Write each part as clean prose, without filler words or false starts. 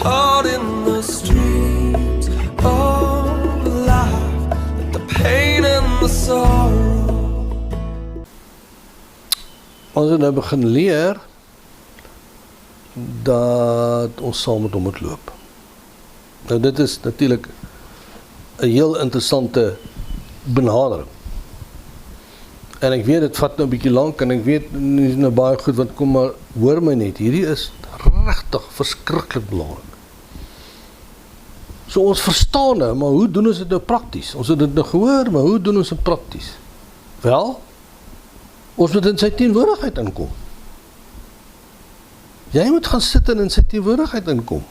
heart in the streets of life, like the pain and the sorrow. Ons het nou begin leer dat ons saam met hom moet loop. Nou dit is natuurlik 'n heel interessante benadering. En ek weet dit vat nou 'n bietjie lank en ek weet nie is nou baie goed want kom maar hoor my net, hierdie is regtig verskriklik belangrik. So ons verstaan nou, maar hoe doen ons dit nou prakties? Ons het dit nou gehoor, maar hoe doen ons dit prakties? Wel, ons moet in sy teenwoordigheid inkom. Jy moet gaan sit en in sy teenwoordigheid inkom.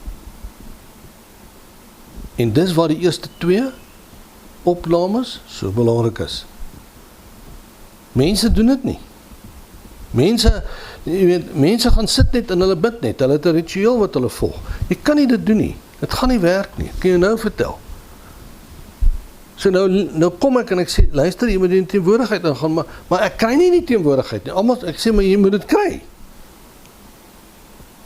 En dis waar die eerste 2 opnames so belangrik is. Mense doen dit nie. Mense gaan sit net en hulle bid net. Hulle het 'n ritueel wat hulle volg. Jy kan nie dit doen nie. Dit gaan nie werk nie. Kan jy nou vertel? So nou kom ek en ek sê, luister, jy moet in teenwoordigheid ingaan, maar ek kry nie die teenwoordigheid nie. Almal ek sê maar jy moet dit kry.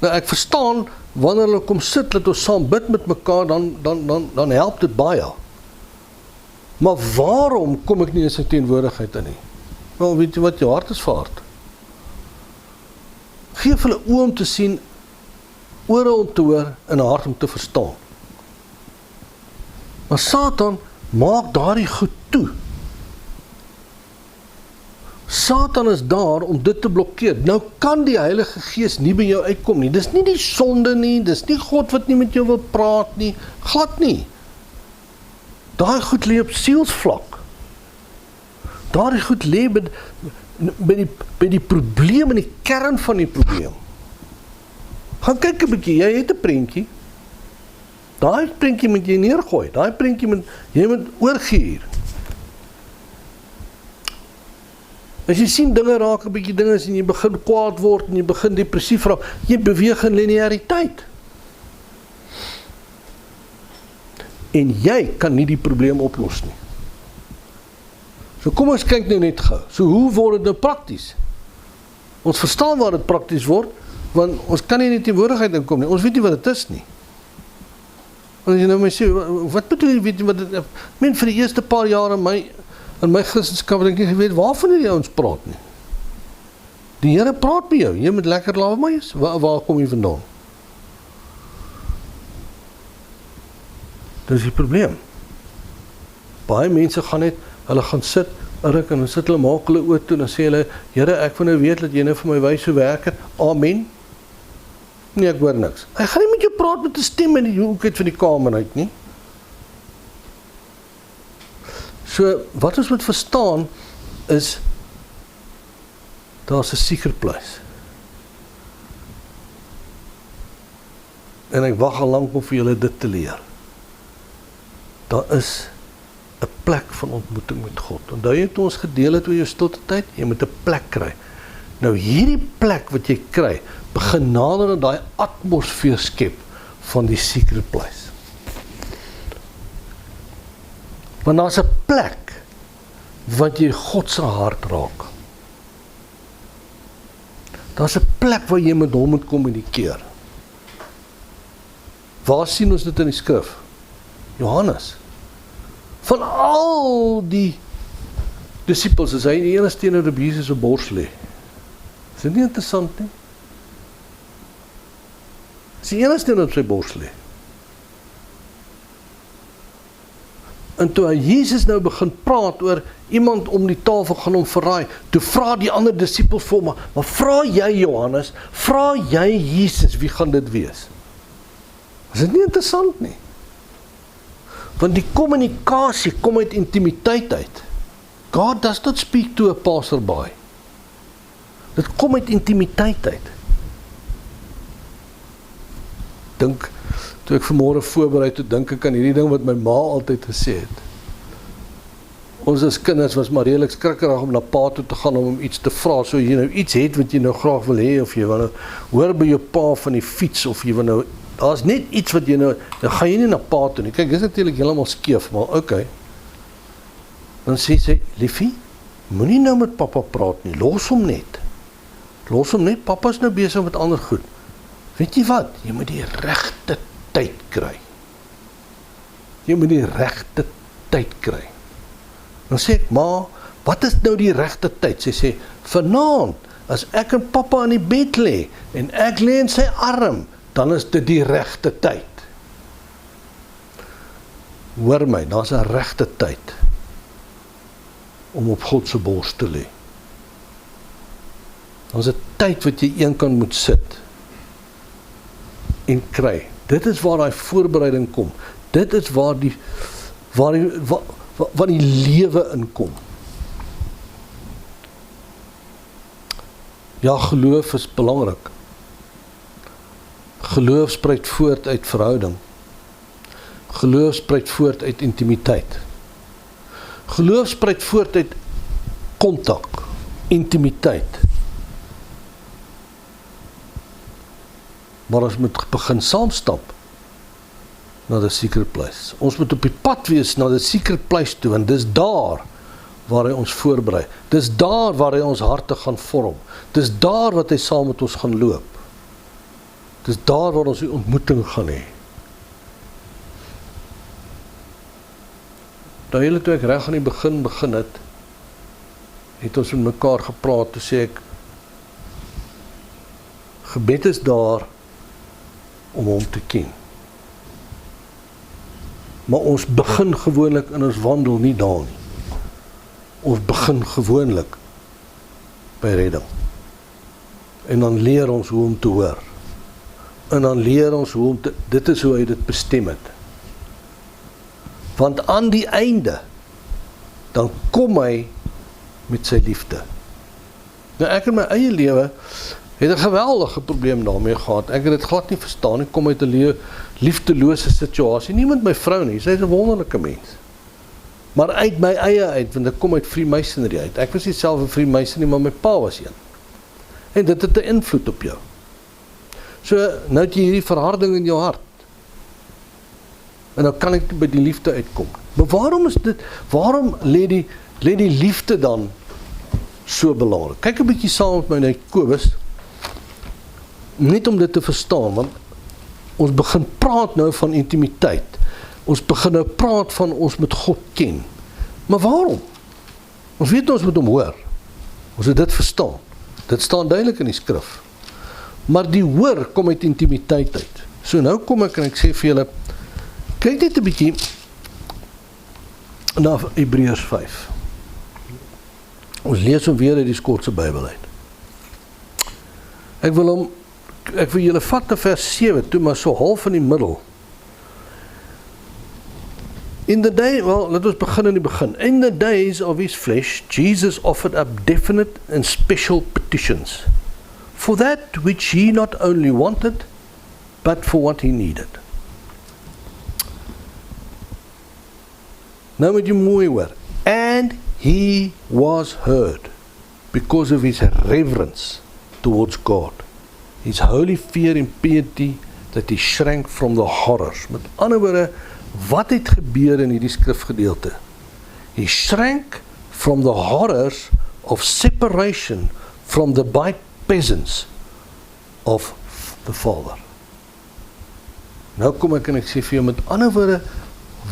Nou ek verstaan wanneer hulle kom sit dat ons saam bid met mekaar, dan help dit baie. Maar waarom kom ek nie in sy teenwoordigheid in nie? Wel, weet jy wat, jou hart is vaart. Geef hulle oë om te sien, ore om te hoor en 'n hart om te verstaan. Maar Satan maak daardie goed toe. Satan is daar om dit te blokkeer. Nou kan die Heilige Gees nie by jou uitkom nie. Dis nie die sonde nie, dis nie God wat nie met jou wil praat nie, glad nie. Daai goed lê op sielsvlak. Daardie goed lê by die probleem en die kern van die probleem. Gaan kyk 'n bietjie, jy het 'n prentjie. Daai prentjie moet jy neergooi. Daai prentjie jy moet oorgee hier. As jy sien dinge raak 'n bietjie dinge en jy begin kwaad word en jy begin depressief raak, jy beweeg in lineariteit. En jy kan nie die probleem oplos nie. So kom ons kyk nou net gou. So hoe word dit nou prakties? Ons verstaan waar dit prakties word, want ons kan nie in die teenwoordigheid inkom nie. Ons weet nie wat dit is nie. As jy nou my sê, wat bedoel jy, weet jy wat dit, vir die eerste paar jaar in my Christenskap het ek nie geweet waarvan die ouens praat nie. Die Here praat met jou, jy moet lekker laat my is. Waar kom jy vandaan? Dis die probleem. Baie mense gaan net, hulle gaan sit, ruk en dan sit hulle, maak hulle oor toe en dan sê hulle, Here, ek wil nou weet dat jy nou vir my wys hoe werk het. Amen. Nee, ek hoor niks. Hy gaan nie met jou praat met 'n stem in die hoek uit van die kamer uit nie. So, wat ons moet verstaan is, daar's 'n secret place. En ek wag al lank om vir julle dit te leer. Daar is 'n plek van ontmoeting met God. Onthou jy toe ons gedeel het oor jou stilte tyd? Jy moet 'n plek kry. Nou hierdie plek wat jy kry, begin nader aan daai atmosfeer skep van die secret place. Want daar's 'n plek wat jy God se hart raak. Daar's 'n plek waar jy met hom moet kommunikeer. Waar sien ons dit in die skrif? Johannes. Van al die disippels is hy die enigste teenoor op Jesus se bors lê. Is dit nie interessant nie? Is die enigste teenoor op sy bors lê. En toe Jesus nou begin praat oor iemand om die tafel gaan hom verraai, toe vra die ander disippels vir hom, maar vra jy Johannes, vra jy Jesus, wie gaan dit wees? Is dit nie interessant nie? Want die kommunikasie kom uit intimiteit uit. God does not speak to a passerby. Dit kom uit intimiteit uit. Dink, toe ek vanmôre voorberei, toe dink ek aan hierdie ding wat my ma altyd gesê het. Ons as kinders was maar redelik skrikkerig om na pa toe te gaan om hom iets te vra, so jy nou iets het wat jy nou graag wil hê, of jy wil nou hoor by jou pa van die fiets, of jy wil nou, daar's net iets wat jy nou gaan jy nie na pa toe nie. Kyk, dis natuurlik heeltemal skeef, maar okay. Dan sê sy, liefie, moenie nou met pappa praat nie, los hom net. Los hom net, pappa's nou besig met ander goed. Weet jy wat, jy moet die regte tyd kry. Jy moet die regte tyd kry. Dan sê ek, ma, wat is nou die regte tyd? Sy sê, vanaand, as ek en pappa in die bed lê, en ek lê in sy arm, dan is dit die regte tyd. Hoor my, daar's 'n regte tyd om op God se bors te lê. Daar's 'n tyd wat jy eenkant moet sit en kry. Dit is waar daai voorbereiding kom. Dit is waar die lewe inkom. Ja, geloof is belangrik. Geloof spruit voort uit verhouding. Geloof spruit voort uit intimiteit. Geloof spruit voort uit kontak, intimiteit. Maar ons moet begin saamstap na the secret place. Ons moet op die pad wees na the secret place toe, en dis daar waar hy ons voorberei. Dis daar waar hy ons harte gaan vorm. Dis daar wat hy saam met ons gaan loop. Dis daar waar ons die ontmoeting gaan hê. Duidelik toe ek reg aan die begin het ons met mekaar gepraat, toe sê ek, gebed is daar om hom te ken. Maar ons begin gewoonlik in ons wandel nie daar nie. Ons begin gewoonlik by redding. En dan leer ons hoe om te hoor. En dan leer ons hoe om te, dit is hoe hy dit bestem het. Want aan die einde, dan kom hy met sy liefde. Nou ek in my eie lewe het 'n geweldige probleem daarmee gehad. Ek het dit glad nie verstaan. Ek kom uit 'n liefdelose situasie. Nie met my vrou nie, sy is 'n wonderlike mens. Maar uit my eie uit, want ek kom uit Freemasonry uit. Ek was nie self 'n Freemason nie, maar my pa was een. En dit het 'n invloed op jou. So, nou het jy hierdie verharding in jou hart. En dan kan ek by die liefde uitkom. Maar waarom lê die liefde dan so belangrik? Kyk 'n bietjie saam met my na Jakobus, net om dit te verstaan, want ons begin praat nou van intimiteit. Ons begin nou praat van ons met God ken. Maar waarom? Ons weet ons moet hom hoor. Ons moet dit verstaan. Dit staan duidelik in die skrif. Maar die hoor kom uit intimiteit uit. So nou kom ek en ek sê vir julle, kyk net 'n bietjie na Hebreërs 5. Ons lees hom weer uit die Skotse Bybel uit. Ek wil julle vat na vers 7 toe, maar so half in die middel. Let ons begin in die begin. In the days of his flesh, Jesus offered up definite and special petitions for that which he not only wanted, but for what he needed. Nou moet jy mooi hoor. And he was heard because of his reverence towards God, his holy fear and piety, that he shrank from the horrors. Met ander woorde, wat het gebeur in hierdie skrifgedeelte? He shrank from the horrors of separation from the by-presence of the Father. Nou kom ek en ek sê vir jou, met ander woorde,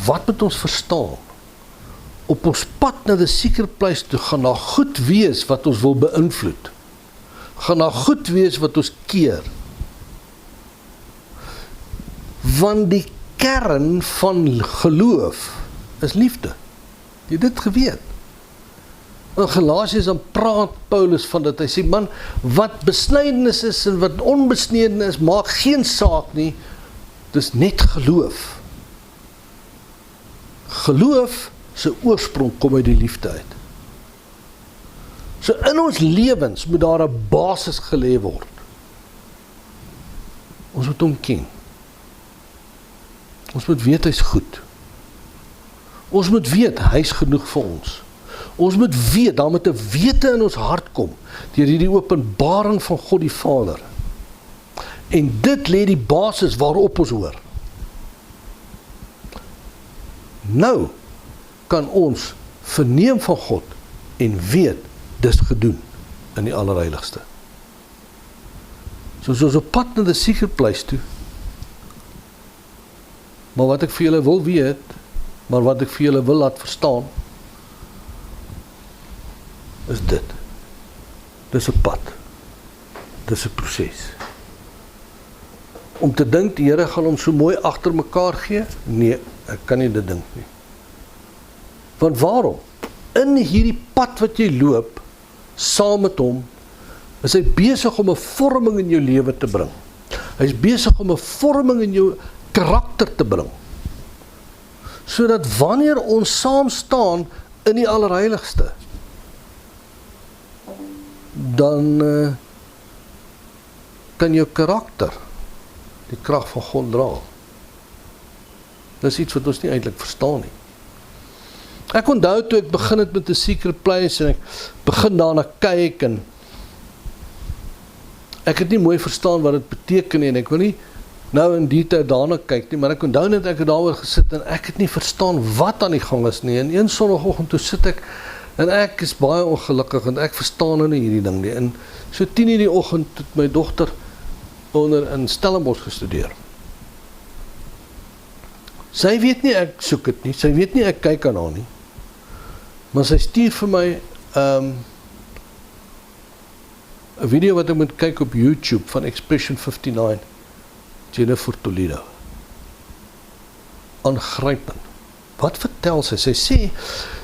wat moet ons verstaan? Op ons pad na the secret place toe, gaan daar goed wees wat ons wil beïnvloed. Gaan daar goed wees wat ons keer. Want die kern van geloof is liefde. Jy het dit geweet. In Galasiërs dan praat Paulus van dit. Hy sê, man, wat besnydenis is en wat onbesneden is, maak geen saak nie. Dis net geloof. Geloof se oorsprong kom uit die liefde uit. So in ons lewens moet daar 'n basis gelê word. Ons moet hom ken. Ons moet weet hy's goed. Ons moet weet hy's genoeg vir ons. Ons moet weet, daar moet 'n wete in ons hart kom deur hierdie openbaring van God die Vader. En dit lê die basis waarop ons hoor. Nou kan ons verneem van God en weet dis gedoen in die allerheiligste. So ons op pad na die secret place toe. Maar wat ek vir julle wil weet, maar wat ek vir julle wil laat verstaan, is dit. Dis 'n pad. Dis 'n proses. Om te dink die Here gaan hom so mooi agter mekaar gee? Nee, ek kan nie dit dink nie. Want waarom? In hierdie pad wat jy loop, saam met hom, is hy besig om 'n vorming in jou lewe te bring. Hy is besig om 'n vorming in jou karakter te bring. Sodat wanneer ons saam staan in die Allerheiligste, dan kan jou karakter die krag van God dra. Dis iets wat ons nie eintlik verstaan nie. Ek onthou toe ek begin het met 'n secret place en ek begin daarna kyk en ek het nie mooi verstaan wat dit beteken nie en ek wil nie nou in detail daarna kyk nie, maar ek onthou net ek het daaroor gesit en ek het nie verstaan wat aan die gang is nie. En een sonnaandoggend toe sit ek en ek is baie ongelukkig en ek verstaan nou nie hierdie ding nie. En so 10:00 die oggend het my dogter in Stellenbosch gestudeer. Sy weet nie ek soek dit nie, sy weet nie ek kyk aan haar nie. Maar sy stuur vir my 'n video wat ek moet kyk op YouTube van Expression 59, Jennifer Toledo. Aangrypend. Wat vertel sy? Sy sê,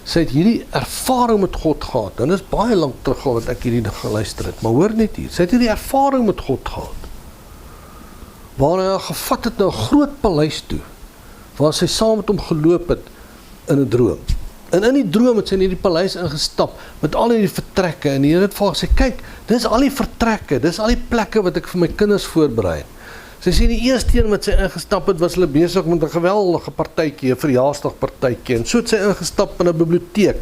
sy het hierdie ervaring met God gehad. En dit is baie lank terug wat ek hierdie geluister het. Maar hoor net hier, sy het hierdie ervaring met God gehad. Waar hy haar gevat het na 'n groot paleis toe, waar sy saam met hom geloop het in 'n droom. En in die droom het sy in hierdie paleis ingestap, met al hierdie vertrekke, en die Here het vir haar gesê, kyk, dis al die vertrekke, dis al die plekke wat ek vir my kinders voorberei het. Sy sê die eerste een wat sy ingestap het, was hulle besig met 'n geweldige partytjie, 'n verjaarsdagpartytjie, en so het sy ingestap in 'n biblioteek,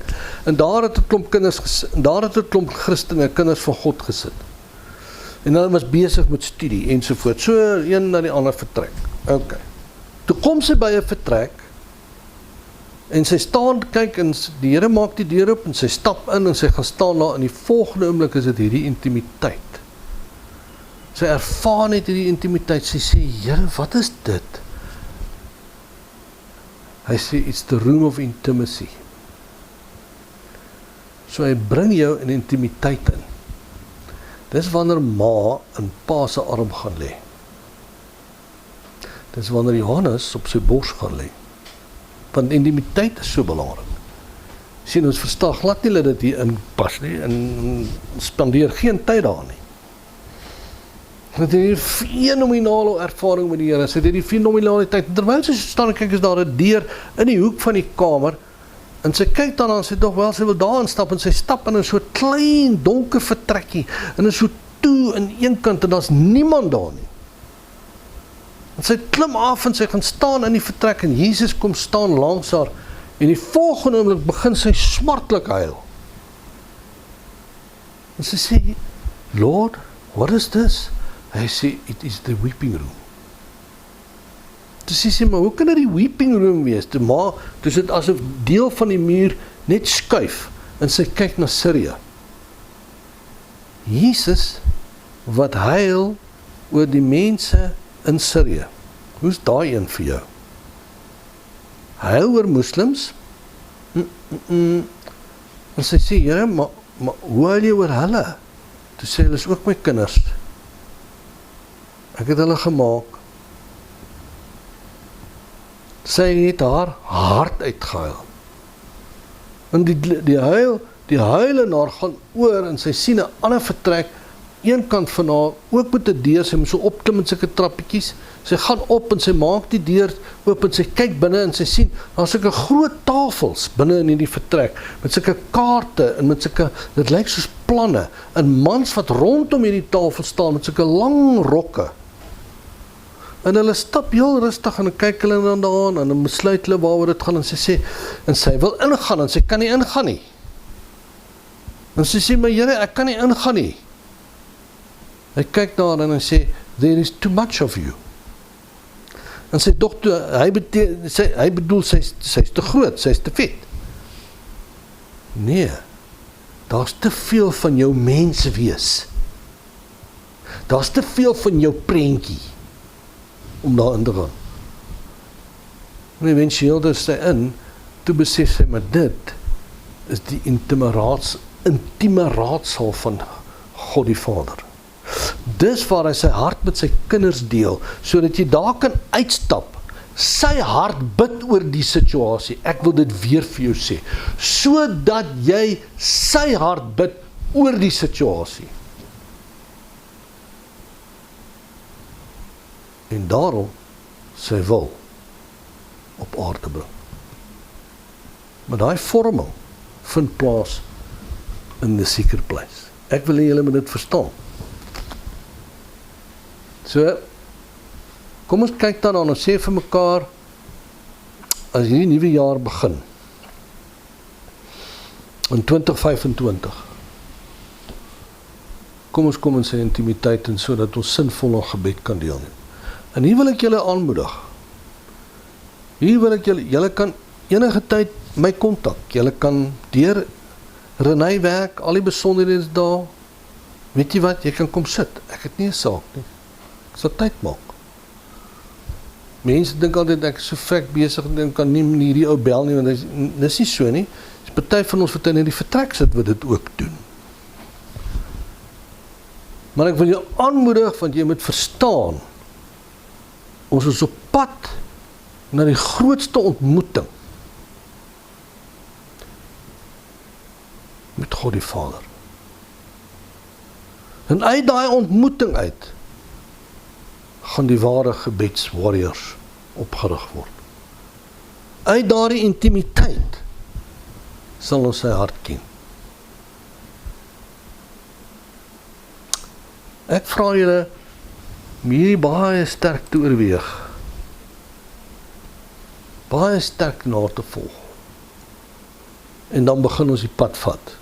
en daar het 'n klomp kinders gesit, en daar het 'n klomp Christene, kinders van God gesit. En hulle was besig met studie, ensovoort, so een na die ander vertrek. Ok. Toe kom sy by 'n vertrek, en sy staan, kyk, en die Here maak die deur op, en sy stap in, en sy gaan staan daar, en die volgende oomblik is dit hierdie intimiteit. Sy ervaar net hierdie intimiteit, sy sê, Here, wat is dit? Hy sê, it's the room of intimacy. So hy bring jou in intimiteit in. Dis wanneer ma in pa se arm gaan lê. Dis wanneer Johannes op sy bors gaan lê. Want intimiteit is so belangrik. Sien, ons verstaan glad nie dat dit hier inpas nie, en spandeer geen tyd daar nie. Het hierdie fenominale ervaring met die Here, sy het hierdie fenominale tyd, terwyl sy staan en kyk, is daar 'n deur in die hoek van die kamer, en sy kyk dan en sy dog wel, sy wil daar instap, en sy stap in 'n so klein, donker vertrekkie, en is so toe in een kant, en daar's niemand daar nie. En sy klim af, en sy gaan staan in die vertrek, en Jesus kom staan langs haar, en die volgende oomblik begin sy smartlik huil. En sy sê, Lord, what is this? Hy sê, it is the weeping room. Dus sy sê, maar hoe kan dit die weeping room wees? Dus dit asof deel van die muur net skuif, en sy kyk na Syrië. Jesus, wat huil oor die mense in Syrië. Hoe is daai een vir jou? Huil oor moslims? En sy sê, Here, maar hoe huil jy oor hulle? Toe sê, hulle is ook my kinders. Ek het hulle gemaak. Sy het haar hart uitgehuil. En die huilenaar gaan oor en sy sien 'n ander vertrek, een kant van haar, ook met 'n deur, sy moet so opklim met sulke trappietjies, sy gaan op en sy maak die deur oop en sy kyk binne en sy sien, daar's sulke groot tafels binne in hierdie vertrek, met sulke kaarte en met sulke, dit lyk soos planne, en mans wat rondom hierdie tafel staan met sulke lang rokke. En hulle stap heel rustig en kyk hulle dan daaraan en dan besluit hulle waaroor dit gaan en sy sê, en sy wil ingaan en sy kan nie ingaan nie. En sy sê, maar Here, ek kan nie ingaan nie. Hy kyk daar en hy sê, there is too much of you. En sy dogter, hy bedoel, sy's te groot, sy's te vet. Nee, daar's te veel van jou mens wees. Daar's te veel van jou prentjie om daarin te gaan. En eventueel is sy in, toe besef sy, maar dit is die intieme raadsel van God die Vader. Dis waar hy sy hart met sy kinders deel, sodat jy daar kan uitstap, sy hart bid oor die situasie, ek wil dit weer vir jou sê, sodat jy sy hart bid oor die situasie. En daarom sy wil op aarde bring. Maar daai vorming vind plaas in the secret place. Ek wil hê julle moet dit verstaan. So, kom ons kyk dan aan, ons sê vir mekaar, as hierdie nuwe jaar begin, in 2025, kom in sy intimiteit en sodat ons sinvol aan gebed kan deelneem. En hier wil ek julle aanmoedig. Hier wil ek julle kan enige tyd my kontak. Julle kan deur Renay werk, al die besonderhede is daar. Weet jy wat, jy kan kom sit. Ek het nie 'n saak nie. Ek sal tyd maak. Mense dink altyd ek is so vrek besig en kan nie hierdie ou bel nie, want dis nie so nie. Dis party van ons wat in die vertrek sit wat dit ook doen. Maar ek wil jou aanmoedig, want jy moet verstaan, ons is op pad na die grootste ontmoeting met God die Vader. En uit daai ontmoeting uit gaan die ware gebedswarriors opgerig word. Uit daardie intimiteit sal ons sy hart ken. Ek vra julle om hierdie baie sterk te oorweeg. Baie sterk na te volg. En dan begin ons die pad vat.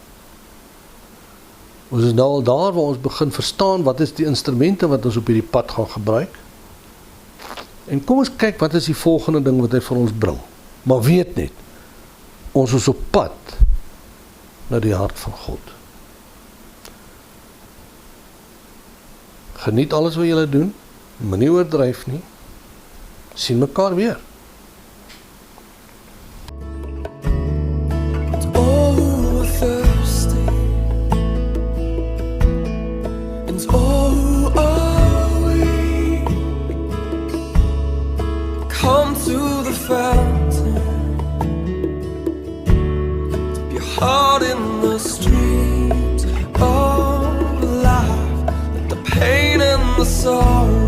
Ons is nou al daar waar ons begin verstaan wat is die instrumente wat ons op hierdie pad gaan gebruik. En kom ons kyk wat is die volgende ding wat hy vir ons bring. Maar weet net, ons is op pad na die hart van God. Geniet alles wat julle doen, moenie oordryf nie. Sien mekaar weer. Oh, we're thirsty, and oh, are we? Come to the fountain, dip your heart in the streams of life, let the pain and the sorrow